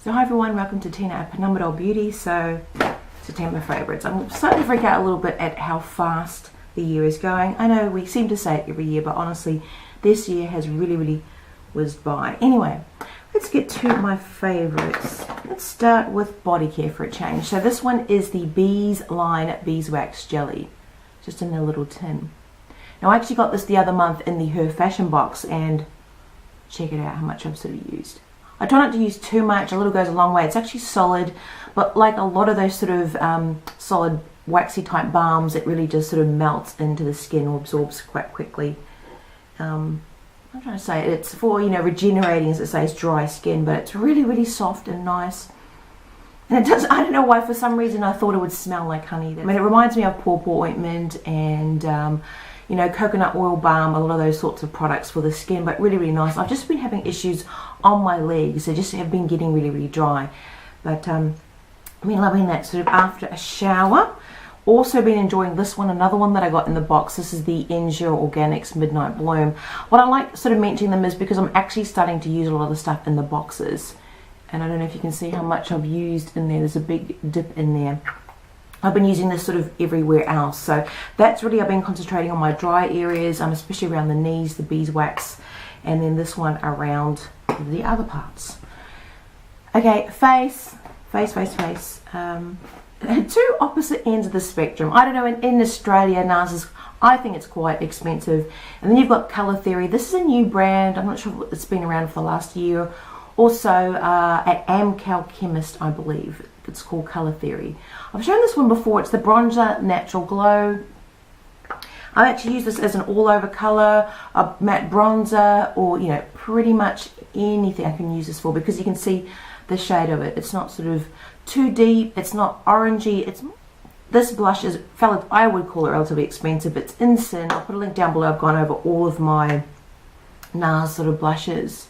So hi everyone, welcome to Tina at Penumbra Doll Beauty. So September favourites. I'm starting to freak out a little bit at how fast the year is going. I know we seem to say it every year, but honestly this year has really whizzed by. Anyway, let's get to my favourites. Let's start with body care for a change. So this one is the Beeswax Jelly, just in a little tin. Now I actually got this the other month in the Her Fashion box, and check it out how much I've sort of used. I try not to use too much, a little goes a long way. It's actually solid, but like a lot of those sort of solid waxy type balms, it really just sort of melts into the skin or absorbs quite quickly. I'm trying to say it's for, you know, regenerating, as it says, dry skin, but it's really soft and nice. And it does, I don't know why, for some reason I thought it would smell like honey. I mean, it reminds me of pawpaw ointment and you know, coconut oil balm, a lot of those sorts of products for the skin, but really nice. I've just been having issues on my legs. They just have been getting really dry. But I've been loving that sort of after a shower. Also been enjoying this one, another one that I got in the box. This is the Ensure Organics Midnight Bloom. What I like sort of mentioning them is because I'm actually starting to use a lot of the stuff in the boxes. And I don't know if you can see how much I've used in there. There's a big dip in there. I've been using this sort of everywhere else, so that's really, I've been concentrating on my dry areas, especially around the knees, the beeswax, and then this one around the other parts. Okay, face. Two opposite ends of the spectrum. I don't know, in Australia, NARS, I think it's quite expensive. And then you've got Colour Theory. This is a new brand. I'm not sure if it's been around for the last year. Also at Amcal Chemist, I believe. It's called Colour Theory. I've shown this one before. It's the Bronzer Natural Glow. I actually use this as an all-over colour, a matte bronzer, or, you know, pretty much anything I can use this for, because you can see the shade of it. It's not sort of too deep. It's not orangey. This blush is, I would call it relatively expensive. It's in Sin. I'll put a link down below. I've gone over all of my NARS sort of blushes.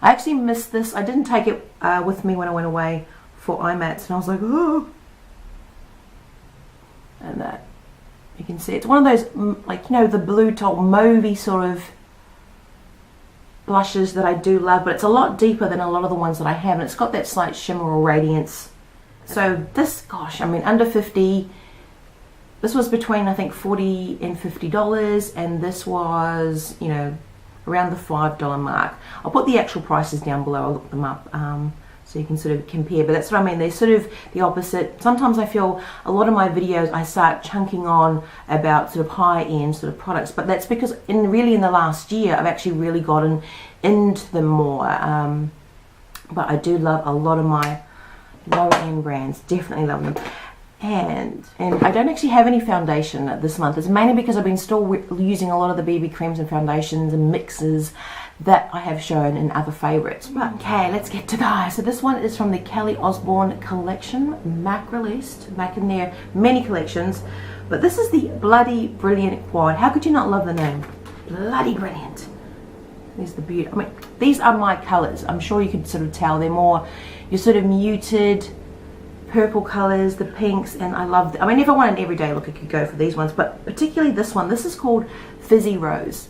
I actually missed this. I didn't take it with me when I went away for IMATs, and I was like, oh. And that, you can see, it's one of those, like, you know, the blue top mauvey sort of blushes that I do love, but it's a lot deeper than a lot of the ones that I have, and it's got that slight shimmer or radiance. So this, gosh, I mean, under 50, this was between, I think, $40 and $50, and this was, you know, around the $5 mark. I'll put the actual prices down below. I'll look them up so you can sort of compare, but that's what I mean. They're sort of the opposite. Sometimes I feel a lot of my videos I start chunking on about sort of high-end sort of products, but that's because really in the last year I've actually really gotten into them more. But I do love a lot of my low-end brands. Definitely love them. And I don't actually have any foundation this month. It's mainly because I've been still using a lot of the BB creams and foundations and mixes that I have shown in other favourites. But okay, let's get to the eyes. So this one is from the Kelly Osbourne collection, MAC released, back in their many collections. But this is the Bloody Brilliant Quad. How could you not love the name? Bloody Brilliant. There's the beauty. I mean, these are my colours. I'm sure you can sort of tell. They're more, your sort of muted purple colours, the pinks, and I love I mean, if I want an everyday look, I could go for these ones, but particularly this one. This is called Fizzy Rose.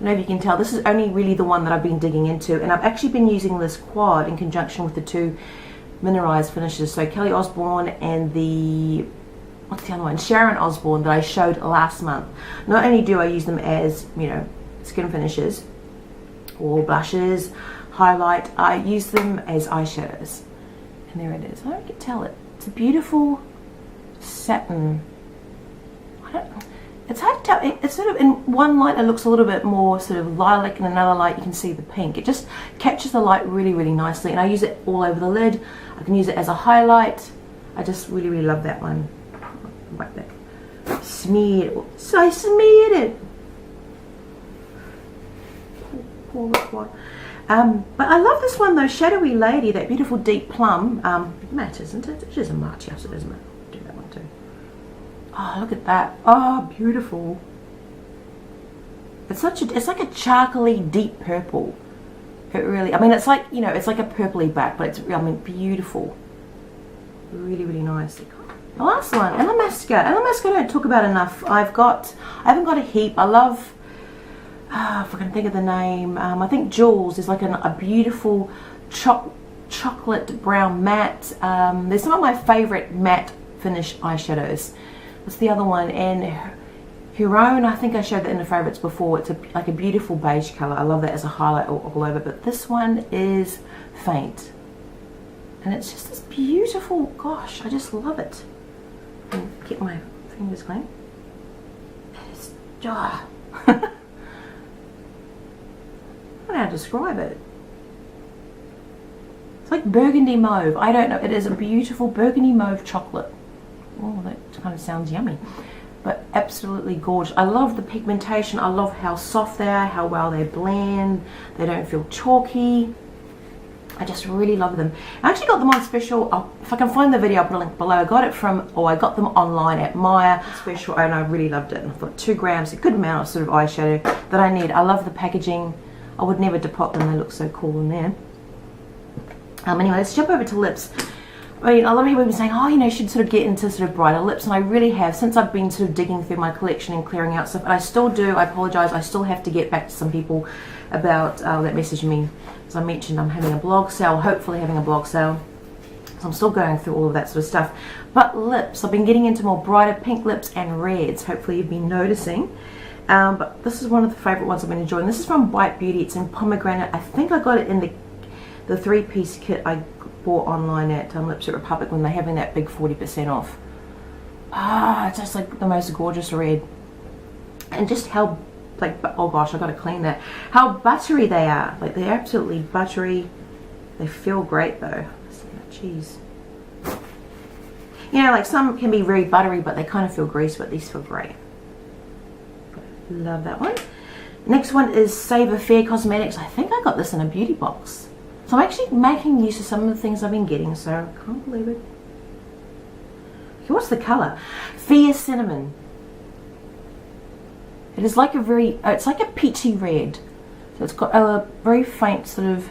I don't know if you can tell, this is only really the one that I've been digging into, and I've actually been using this quad in conjunction with the two mineralized finishes. So Kelly Osbourne and the, what's the other one? Sharon Osbourne, that I showed last month. Not only do I use them as, you know, skin finishes or blushes, highlight, I use them as eyeshadows. And there it is. I don't can tell it. It's a beautiful satin. It's hard to tell. It's sort of, in one light it looks a little bit more sort of lilac, and another light you can see the pink. It just captures the light really nicely, and I use it all over the lid. I can use it as a highlight. I just really love that one. Like that. Smeared it. So I smeared it. Poor quad. But I love this one though, Shadowy Lady, that beautiful deep plum. Matte, isn't it? It is a matte, yes it is matte. I'll do that one too. Oh, look at that. Oh, beautiful. It's like a charcoaly deep purple. It really, I mean, it's like, you know, it's like a purpley back, but it's, I mean, beautiful. Really nice. The last one, Elamaska. Elamaska I don't talk about enough. I haven't got a heap. I love, if I can think of the name, I think Jules is like a beautiful chocolate brown matte. There's some of my favorite matte finish eyeshadows. What's the other one? And her own, I think I showed that in the favorites before. It's like a beautiful beige color. I love that as a highlight all over. But this one is faint, and it's just this beautiful. Gosh, I just love it. And get my fingers clean. That is, I don't know how to describe it. It's like burgundy mauve. I don't know. It is a beautiful burgundy mauve chocolate. Oh, that kind of sounds yummy. But absolutely gorgeous. I love the pigmentation. I love how soft they are, how well they blend. They don't feel chalky. I just really love them. I actually got them on special. If I can find the video, I'll put a link below. I got it from, or I got them online at Maya special, and I really loved it. And I thought 2 grams, a good amount of sort of eyeshadow that I need. I love the packaging. I would never depot them. They look so cool in there. Anyway, let's jump over to lips. I mean, a lot of people have been saying, oh, you know, you should sort of get into sort of brighter lips, and I really have, since I've been sort of digging through my collection and clearing out stuff. And I still do. I apologize. I still have to get back to some people about that messaged me. As I mentioned, I'm having a blog sale, hopefully having a blog sale. So I'm still going through all of that sort of stuff. But lips, I've been getting into more brighter pink lips and reds. Hopefully you've been noticing. But this is one of the favorite ones I've been enjoying. This is from Bite Beauty. It's in pomegranate. I think I got it in the 3-piece kit I bought online at Lips at Republic when they're having that big 40% off. It's just like the most gorgeous red. And just how, like, oh gosh, I gotta clean that. How buttery they are. Like, they're absolutely buttery. They feel great though. Cheese. You know, like some can be very buttery, but they kind of feel greasy, but these feel great. Love that one. Next one is Save Fair Cosmetics. I think I got this in a beauty box. So I'm actually making use of some of the things I've been getting, so I can't believe it. Okay, what's the colour? Fair Cinnamon. It is like a very, it's like a peachy red. So it's got a very faint sort of,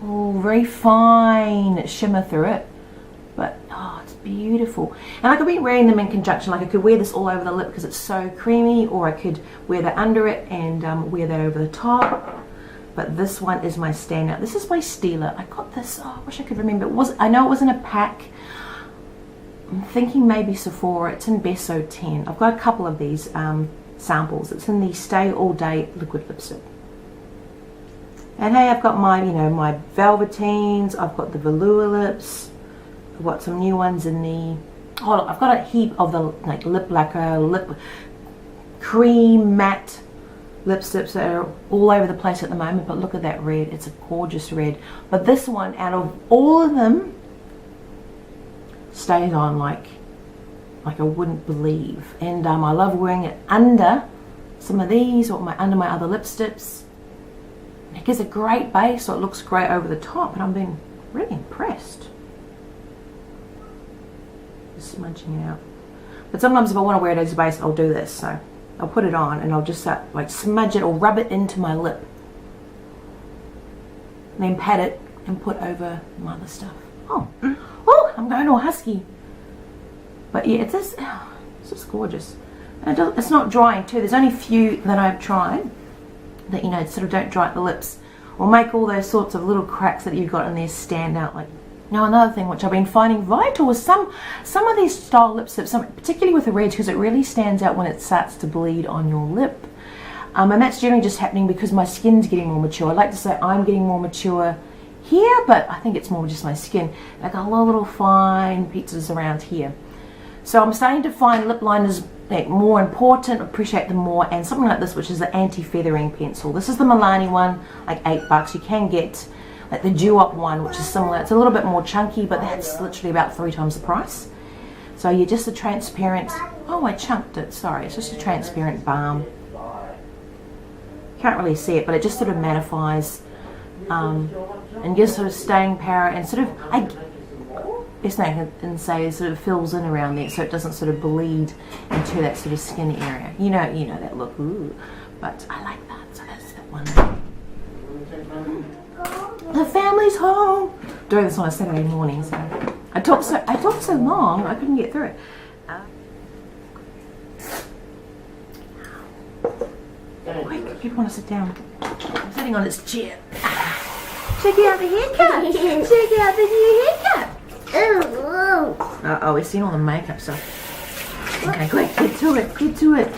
very fine shimmer through it. But, it's beautiful. And I could be wearing them in conjunction. Like I could wear this all over the lip because it's so creamy, or I could wear that under it and wear that over the top. But this one is my standout. This is by Stila. I got this, I wish I could remember. I know it was in a pack. I'm thinking maybe Sephora. It's in Beso 10. I've got a couple of these samples. It's in the Stay All Day liquid lipstick. And hey, I've got my, my Velveteens. I've got the velour lips. I've got some new ones in the, look, I've got a heap of the like lip lacquer, lip cream matte lipsticks that are all over the place at the moment. But look at that red. It's a gorgeous red. But this one, out of all of them, stays on like I wouldn't believe. And I love wearing it under some of these, or under my other lipsticks. It gives a great base, so it looks great over the top, and I'm being really impressed. Just smudging it out. But sometimes if I want to wear it as a base, I'll do this. So I'll put it on and I'll just like smudge it or rub it into my lip. And then pat it and put over my other stuff. Oh, I'm going all husky. But yeah, it's just gorgeous. And it's not drying too. There's only a few that I've tried that, sort of don't dry at the lips or make all those sorts of little cracks that you've got in there stand out. Like, now another thing which I've been finding vital is some of these style lipsticks, particularly with the reds, because it really stands out when it starts to bleed on your lip. And that's generally just happening because my skin's getting more mature. I like to say I'm getting more mature here, but I think it's more just my skin. I got a lot of little fine pizzas around here. So I'm starting to find lip liners more important, appreciate them more, and something like this, which is the anti-feathering pencil. This is the Milani one, like $8. You can get like the Duop one, which is similar. It's a little bit more chunky, but that's literally about 3 times the price. So you're just a transparent, I chunked it, sorry. It's just a transparent balm. Can't really see it, but it just sort of mattifies and gives sort of staying power, and sort of, best thing I can say is sort of fills in around there, so it doesn't sort of bleed into that sort of skin area. You know that look, ooh. But I like that, so that's that one. The family's home. Doing this on a Saturday morning, so I talked so long I couldn't get through it. Quick, people want to sit down. I'm sitting on this chair. Check out the haircut. Check out the new haircut. Uh-oh, we've seen all the makeup stuff. Okay, quick, get to it, get to it.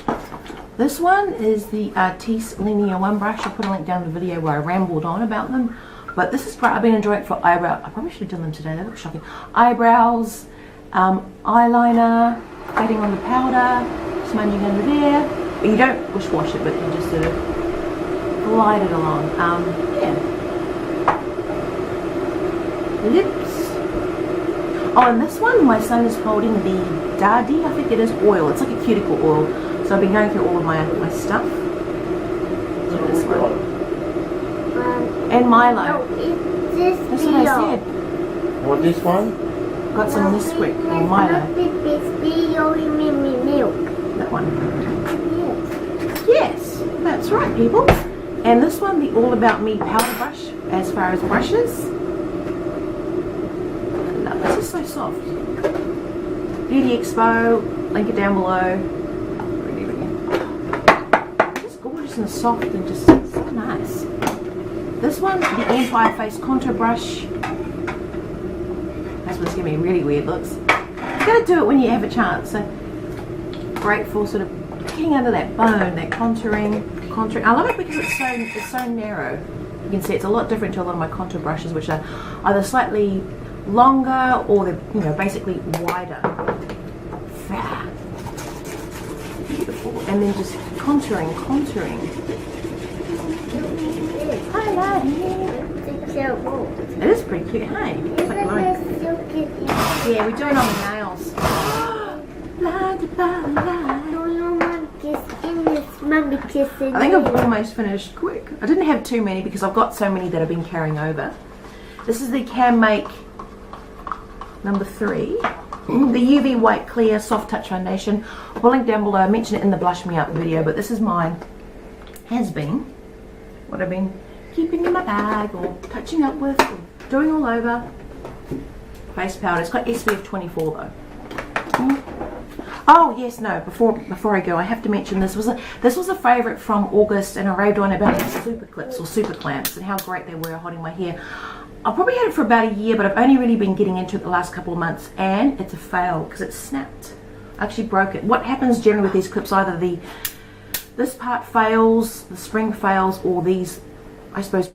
This one is the Artis Linear One brush. I'll put a link down in the video where I rambled on about them. But this is great. I've been enjoying it for eyebrow. I probably should have done them today. They look shocking. Eyebrows, eyeliner, adding on the powder, smudging under there. You don't wash it, but you just sort of glide it along. Yeah. Lips. Oh, and this one, my son is holding the Dardi, I think it is, oil. It's like a cuticle oil. So I've been going through all of my stuff. So this one. And Milo. No, it's That's what I said. What, this one? Got some Nesquik or Milo. You mean milk. That one. Yes. Yes, that's right, people. And this one, the All About Me powder brush, as far as brushes. No, this is so soft. Beauty Expo, link it down below. Just gorgeous and soft and just so nice. This one, the Empire Face Contour Brush. That's what's giving me really weird looks. You gotta do it when you have a chance. So great for sort of picking under that bone, that contouring. I love it because it's so narrow. You can see it's a lot different to a lot of my contour brushes, which are either slightly longer or they're basically wider. Beautiful. And then just contouring. Highlight. It is pretty cute, hey? It's like yeah, we do it on the nails. I think I've almost finished quick. I didn't have too many because I've got so many that I've been carrying over. This is the Can Make number 3. The UV White Clear Soft Touch Foundation. I'll link down below. I mentioned it in the Blush Me Up video, but this is mine. Has been what I've been keeping in my bag or touching up with or doing all over. Face powder. It's got SPF 24 though. Oh yes, no. Before I go, I have to mention this was a favourite from August, and I raved on about these super clips or super clamps and how great they were holding my hair. I probably had it for about a year, but I've only really been getting into it the last couple of months, and it's a fail because it snapped. I actually broke it. What happens generally with these clips? Either this part fails, the spring fails, or these, I suppose,